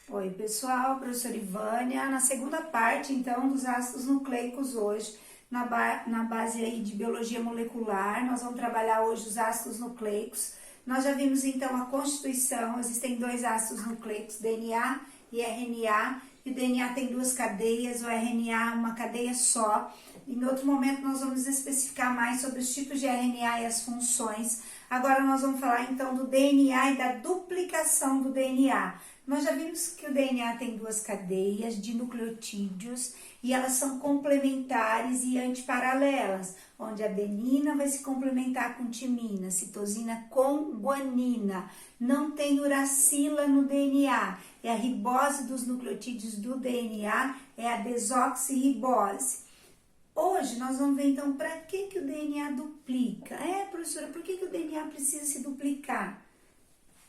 Oi, pessoal, professora Ivânia, na segunda parte, então, dos ácidos nucleicos hoje, na base aí de biologia molecular, nós vamos trabalhar hoje os ácidos nucleicos. Nós já vimos, então, a constituição, existem dois ácidos nucleicos, DNA e RNA, e o DNA tem duas cadeias, o RNA uma cadeia só. Em outro momento, nós vamos especificar mais sobre os tipos de RNA e as funções. Agora, nós vamos falar, então, do DNA e da duplicação do DNA. Nós já vimos que o DNA tem duas cadeias de nucleotídeos e elas são complementares e antiparalelas, onde a adenina vai se complementar com timina, citosina com guanina. Não tem uracila no DNA, é a ribose dos nucleotídeos do DNA, é a desoxirribose. Hoje nós vamos ver então para que o DNA duplica. Professora, por que o DNA precisa se duplicar?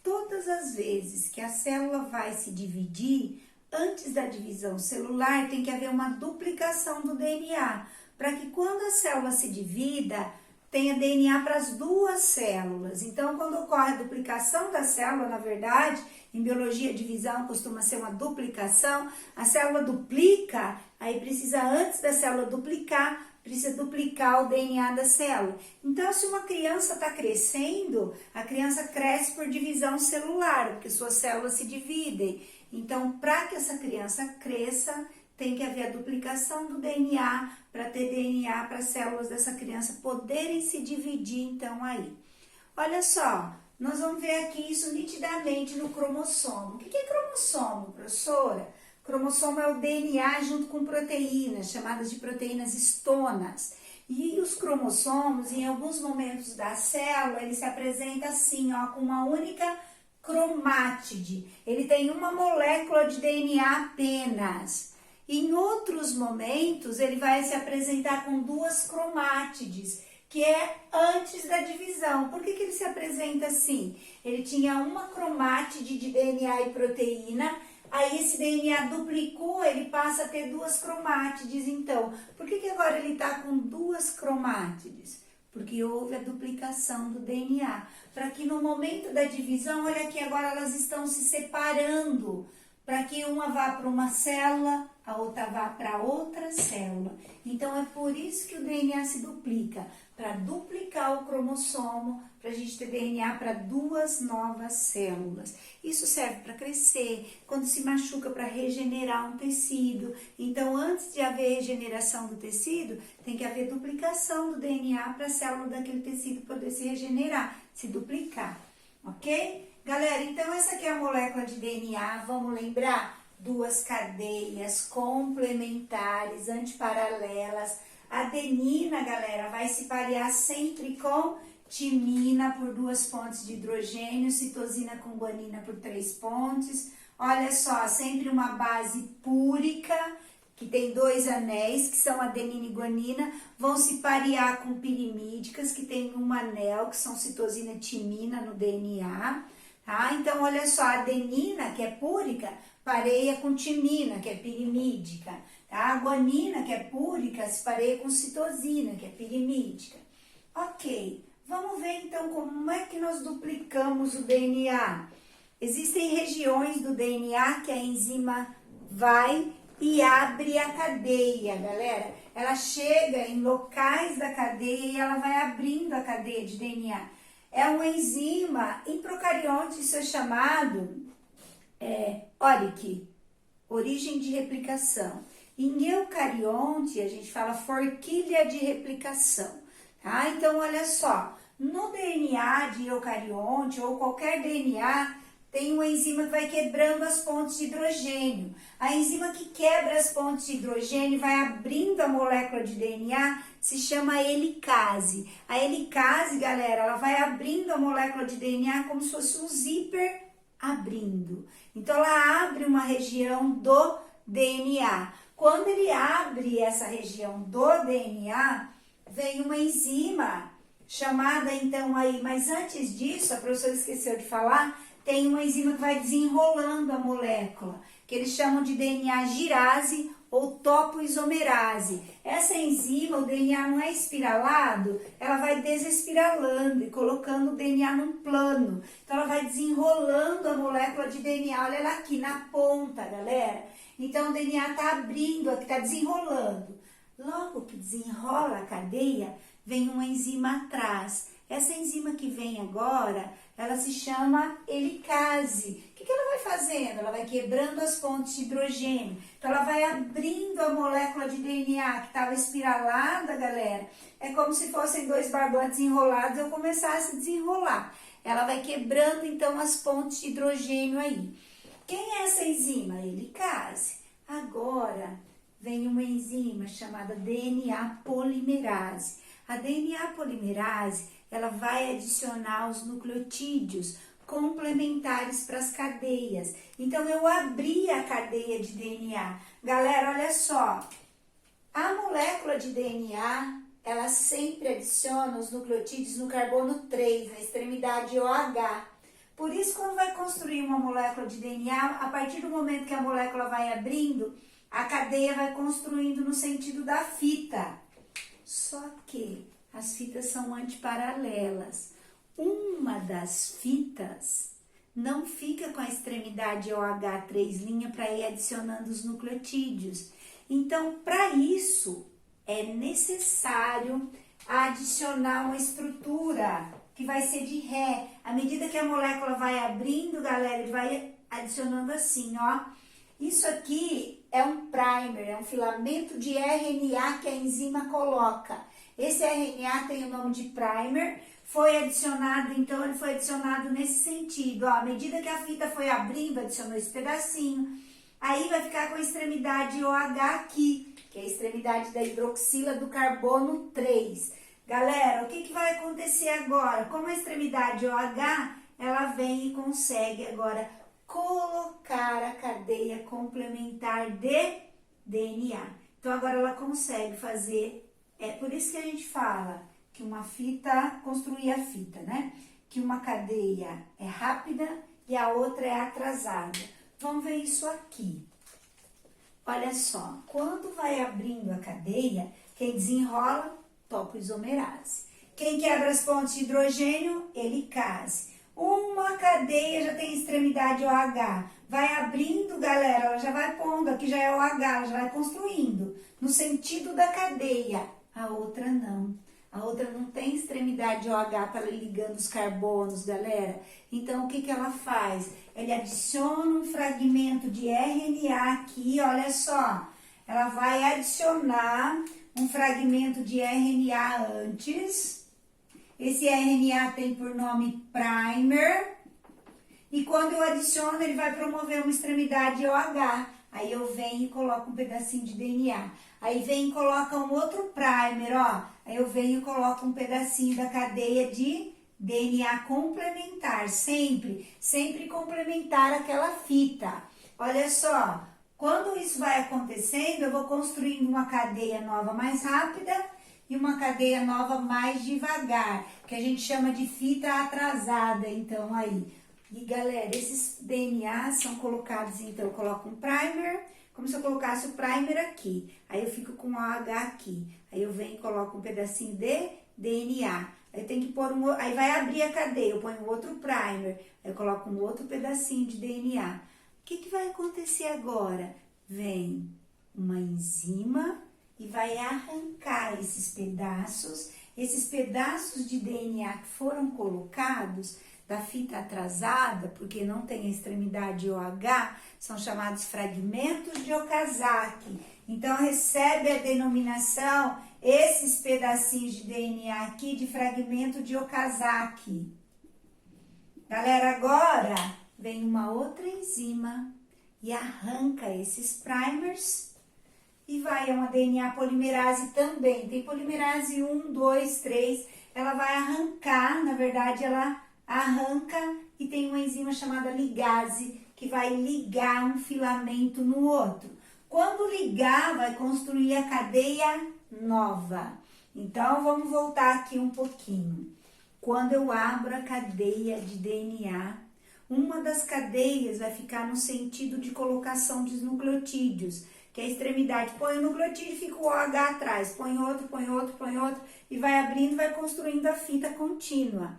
Todas as vezes que a célula vai se dividir, antes da divisão celular, tem que haver uma duplicação do DNA, para que quando a célula se divida, tenha DNA para as duas células. Então, quando ocorre a duplicação da célula, na verdade, em biologia, a divisão costuma ser uma duplicação, a célula duplica, aí precisa, antes da célula duplicar, precisa duplicar o DNA da célula. Então, se uma criança está crescendo, a criança cresce por divisão celular, porque suas células se dividem. Então, para que essa criança cresça, tem que haver a duplicação do DNA, para ter DNA para as células dessa criança poderem se dividir, então, aí. Olha só, nós vamos ver aqui isso nitidamente no cromossomo. O que é cromossomo, professora? Cromossomo é o DNA junto com proteínas, chamadas de proteínas estonas. E os cromossomos, em alguns momentos da célula, ele se apresenta assim, ó, com uma única cromátide. Ele tem uma molécula de DNA apenas. Em outros momentos, ele vai se apresentar com duas cromátides, que é antes da divisão. Por que ele se apresenta assim? Ele tinha uma cromátide de DNA e proteína. Aí esse DNA duplicou, ele passa a ter duas cromátides, então. Por que agora ele está com duas cromátides? Porque houve a duplicação do DNA. Para que no momento da divisão, olha aqui, agora elas estão se separando. Para que uma vá para uma célula, a outra vá para outra célula. Então é por isso que o DNA se duplica. Para duplicar o cromossomo, para a gente ter DNA para duas novas células. Isso serve para crescer, quando se machuca para regenerar um tecido. Então, antes de haver regeneração do tecido, tem que haver duplicação do DNA para a célula daquele tecido poder se regenerar, se duplicar, ok? Galera, então essa aqui é a molécula de DNA, vamos lembrar? Duas cadeias complementares, antiparalelas. A adenina, galera, vai se parear sempre com timina por duas pontes de hidrogênio, citosina com guanina por 3 pontes. Olha só, sempre uma base púrica, que tem 2 anéis, que são adenina e guanina, vão se parear com pirimídicas, que tem um anel, que são citosina e timina no DNA. Tá? Então, olha só, a adenina, que é púrica, pareia com timina, que é pirimídica. Tá? A guanina, que é púrica, se pareia com citosina, que é pirimídica. Ok, vamos ver então como é que nós duplicamos o DNA. Existem regiões do DNA que a enzima vai e abre a cadeia, galera. Ela chega em locais da cadeia e ela vai abrindo a cadeia de DNA. É uma enzima, em procarionte isso é chamado ORIC, origem de replicação. Em eucarionte a gente fala forquilha de replicação, tá? Então olha só, no DNA de eucarionte ou qualquer DNA tem uma enzima que vai quebrando as pontes de hidrogênio. A enzima que quebra as pontes de hidrogênio vai abrindo a molécula de DNA, se chama helicase. A helicase, galera, ela vai abrindo a molécula de DNA como se fosse um zíper abrindo. Então, ela abre uma região do DNA. Quando ele abre essa região do DNA, vem uma enzima chamada, então, aí, mas antes disso, a professora esqueceu de falar, tem uma enzima que vai desenrolando a molécula, que eles chamam de DNA girase ou topoisomerase. Essa enzima, o DNA não é espiralado, ela vai desespiralando e colocando o DNA num plano. Então, ela vai desenrolando a molécula de DNA. Olha ela aqui na ponta, galera. Então, o DNA está abrindo, aqui está desenrolando. Logo que desenrola a cadeia, vem uma enzima atrás. Essa enzima que vem agora, ela se chama helicase. O que ela vai fazendo? Ela vai quebrando as pontes de hidrogênio. Então, ela vai abrindo a molécula de DNA que estava espiralada, galera. É como se fossem dois barbantes enrolados e eu começasse a desenrolar. Ela vai quebrando, então, as pontes de hidrogênio aí. Quem é essa enzima? Helicase. Agora, vem uma enzima chamada DNA polimerase. A DNA polimerase, ela vai adicionar os nucleotídeos complementares para as cadeias. Então, eu abri a cadeia de DNA. Galera, olha só. A molécula de DNA, ela sempre adiciona os nucleotídeos no carbono 3, na extremidade OH. Por isso, quando vai construir uma molécula de DNA, a partir do momento que a molécula vai abrindo, a cadeia vai construindo no sentido da fita. Só que as fitas são antiparalelas. Uma das fitas não fica com a extremidade OH3' para ir adicionando os nucleotídeos. Então, para isso, é necessário adicionar uma estrutura que vai ser de ré. À medida que a molécula vai abrindo, galera, ele vai adicionando assim, ó. Isso aqui é um primer, é um filamento de RNA que a enzima coloca. Esse RNA tem o nome de primer, foi adicionado, então ele foi adicionado nesse sentido, ó. À medida que a fita foi abrindo, adicionou esse pedacinho. Aí vai ficar com a extremidade OH aqui, que é a extremidade da hidroxila do carbono 3. Galera, o que vai acontecer agora? Como a extremidade OH, ela vem e consegue agora colocar a cadeia complementar de DNA. Então, agora ela consegue fazer, é por isso que a gente fala que uma fita, construir a fita, né? Que uma cadeia é rápida e a outra é atrasada. Vamos ver isso aqui. Olha só, quando vai abrindo a cadeia, quem desenrola, topoisomerase. Quem quebra as pontes de hidrogênio, helicase. Uma cadeia já tem extremidade OH. Vai abrindo, galera, ela já vai pondo, aqui já é OH, ela já vai construindo no sentido da cadeia. A outra não. A outra não tem extremidade OH para ligando os carbonos, galera. Então, o que ela faz? Ele adiciona um fragmento de RNA aqui, olha só. Ela vai adicionar um fragmento de RNA antes. Esse RNA tem por nome primer. E quando eu adiciono, ele vai promover uma extremidade OH. Aí eu venho e coloco um pedacinho de DNA. Aí vem e coloca um outro primer, ó. Aí eu venho e coloco um pedacinho da cadeia de DNA complementar. Sempre complementar aquela fita. Olha só, quando isso vai acontecendo, eu vou construindo uma cadeia nova mais rápida e uma cadeia nova mais devagar, que a gente chama de fita atrasada, então aí. E galera, esses DNAs são colocados, então eu coloco um primer, como se eu colocasse o primer aqui. Aí eu fico com o OH aqui. Aí eu venho e coloco um pedacinho de DNA. Aí eu tenho que pôr aí vai abrir a cadeia, eu ponho outro primer. Aí eu coloco um outro pedacinho de DNA. O que vai acontecer agora? Vem uma enzima e vai arrancar esses pedaços de DNA que foram colocados da fita atrasada, porque não tem a extremidade OH, são chamados fragmentos de Okazaki. Então, recebe a denominação, esses pedacinhos de DNA aqui, de fragmento de Okazaki. Galera, agora vem uma outra enzima e arranca esses primers e vai a uma DNA polimerase também. Tem polimerase 1, 2, 3, ela vai arrancar, na verdade, ela arranca e tem uma enzima chamada ligase que vai ligar um filamento no outro. Quando ligar, vai construir a cadeia nova. Então, vamos voltar aqui um pouquinho. Quando eu abro a cadeia de DNA, uma das cadeias vai ficar no sentido de colocação de nucleotídeos. que é a extremidade. Põe o nucleotídeo, fica o OH atrás. Põe outro, põe outro, põe outro. E vai abrindo, vai construindo a fita contínua.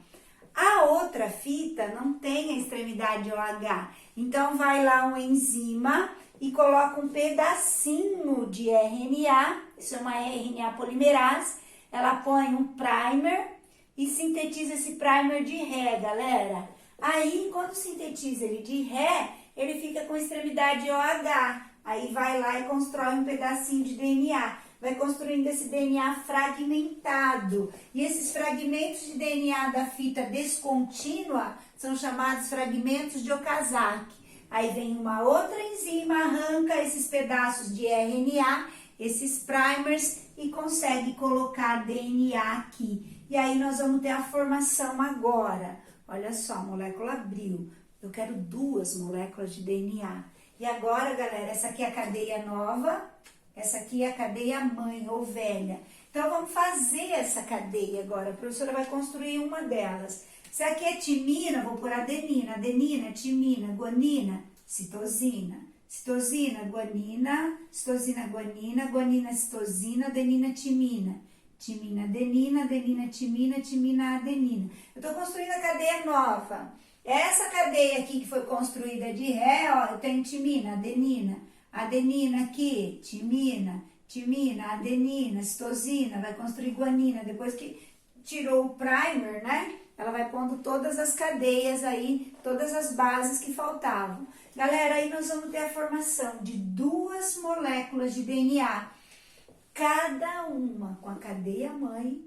A outra fita não tem a extremidade OH. Então, vai lá uma enzima e coloca um pedacinho de RNA. Isso é uma RNA polimerase. Ela põe um primer e sintetiza esse primer de ré, galera. Aí, quando sintetiza ele de ré, ele fica com extremidade OH. Aí vai lá e constrói um pedacinho de DNA. Vai construindo esse DNA fragmentado. E esses fragmentos de DNA da fita descontínua são chamados fragmentos de Okazaki. Aí vem uma outra enzima, arranca esses pedaços de RNA, esses primers, e consegue colocar DNA aqui. E aí nós vamos ter a formação agora. Olha só, a molécula abriu. Eu quero 2 moléculas de DNA. E agora, galera, essa aqui é a cadeia nova, essa aqui é a cadeia mãe ou velha. Então, vamos fazer essa cadeia agora. A professora vai construir uma delas. Se aqui é timina, vou por adenina. Adenina, timina, guanina, citosina. Citosina, guanina, citosina, guanina, guanina, citosina, adenina, timina. Timina, adenina, adenina, timina, timina, adenina. Eu estou construindo a cadeia nova. Essa cadeia aqui que foi construída de ré, ó, eu tenho timina, adenina. Adenina aqui, timina, timina, adenina, citosina, vai construir guanina. Depois que tirou o primer, né? Ela vai pondo todas as cadeias aí, todas as bases que faltavam. Galera, aí nós vamos ter a formação de 2 moléculas de DNA, cada uma com a cadeia mãe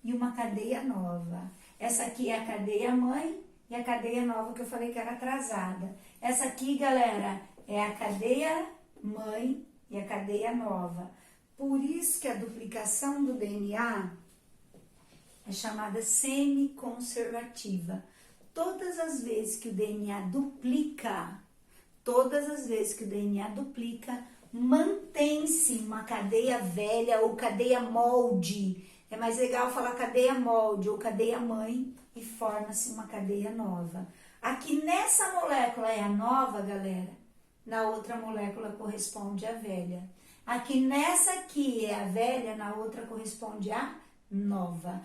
e uma cadeia nova. Essa aqui é a cadeia mãe e a cadeia nova que eu falei que era atrasada. Essa aqui, galera, é a cadeia mãe e a cadeia nova. Por isso que a duplicação do DNA é chamada semiconservativa. Todas as vezes que o DNA duplica, mantém-se uma cadeia velha ou cadeia molde. É mais legal falar cadeia molde ou cadeia mãe e forma-se uma cadeia nova. Aqui nessa molécula é a nova, galera. Na outra molécula corresponde a velha. Aqui nessa aqui é a velha, na outra corresponde a nova.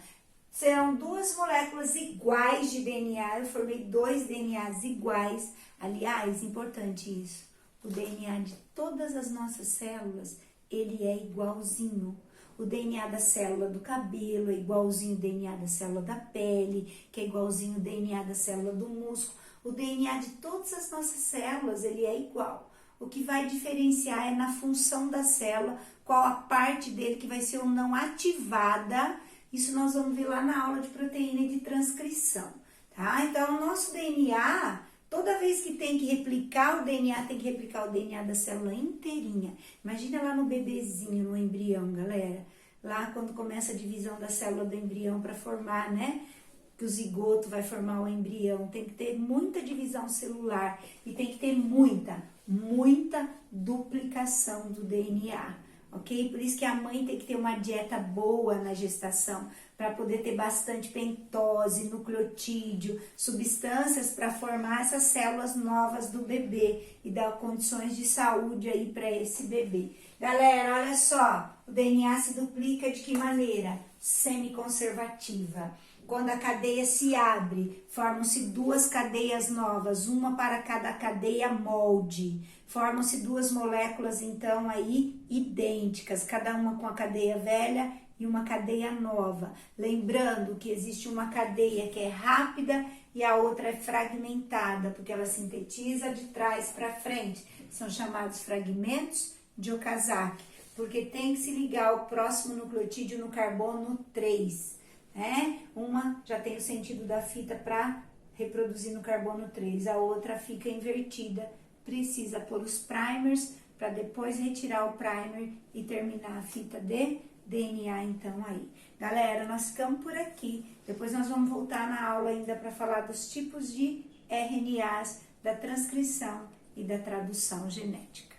Serão 2 moléculas iguais de DNA. Eu formei 2 DNAs iguais. Aliás, importante isso. O DNA de todas as nossas células, ele é igualzinho. O DNA da célula do cabelo é igualzinho ao DNA da célula da pele, que é igualzinho ao DNA da célula do músculo. O DNA de todas as nossas células, ele é igual. O que vai diferenciar é na função da célula, qual a parte dele que vai ser ou não ativada. Isso nós vamos ver lá na aula de proteína e de transcrição, tá? Então, o nosso DNA, toda vez que tem que replicar o DNA, tem que replicar o DNA da célula inteirinha. Imagina lá no bebezinho, no embrião, galera. Lá quando começa a divisão da célula do embrião para formar, né? Que o zigoto vai formar o embrião. Tem que ter muita divisão celular e tem que ter muita duplicação do DNA, ok? Por isso que a mãe tem que ter uma dieta boa na gestação, para poder ter bastante pentose, nucleotídeo, substâncias para formar essas células novas do bebê e dar condições de saúde aí para esse bebê. Galera, olha só, o DNA se duplica de que maneira? Semiconservativa. Quando a cadeia se abre, formam-se 2 cadeias novas, uma para cada cadeia molde. Formam-se 2 moléculas, então, aí idênticas, cada uma com a cadeia velha e uma cadeia nova. Lembrando que existe uma cadeia que é rápida e a outra é fragmentada, porque ela sintetiza de trás para frente. São chamados fragmentos de Okazaki, porque tem que se ligar o próximo nucleotídeo no carbono 3. Uma já tem o sentido da fita para reproduzir no carbono 3, a outra fica invertida, precisa pôr os primers para depois retirar o primer e terminar a fita de DNA então aí. Galera, nós ficamos por aqui, depois nós vamos voltar na aula ainda para falar dos tipos de RNAs, da transcrição e da tradução genética.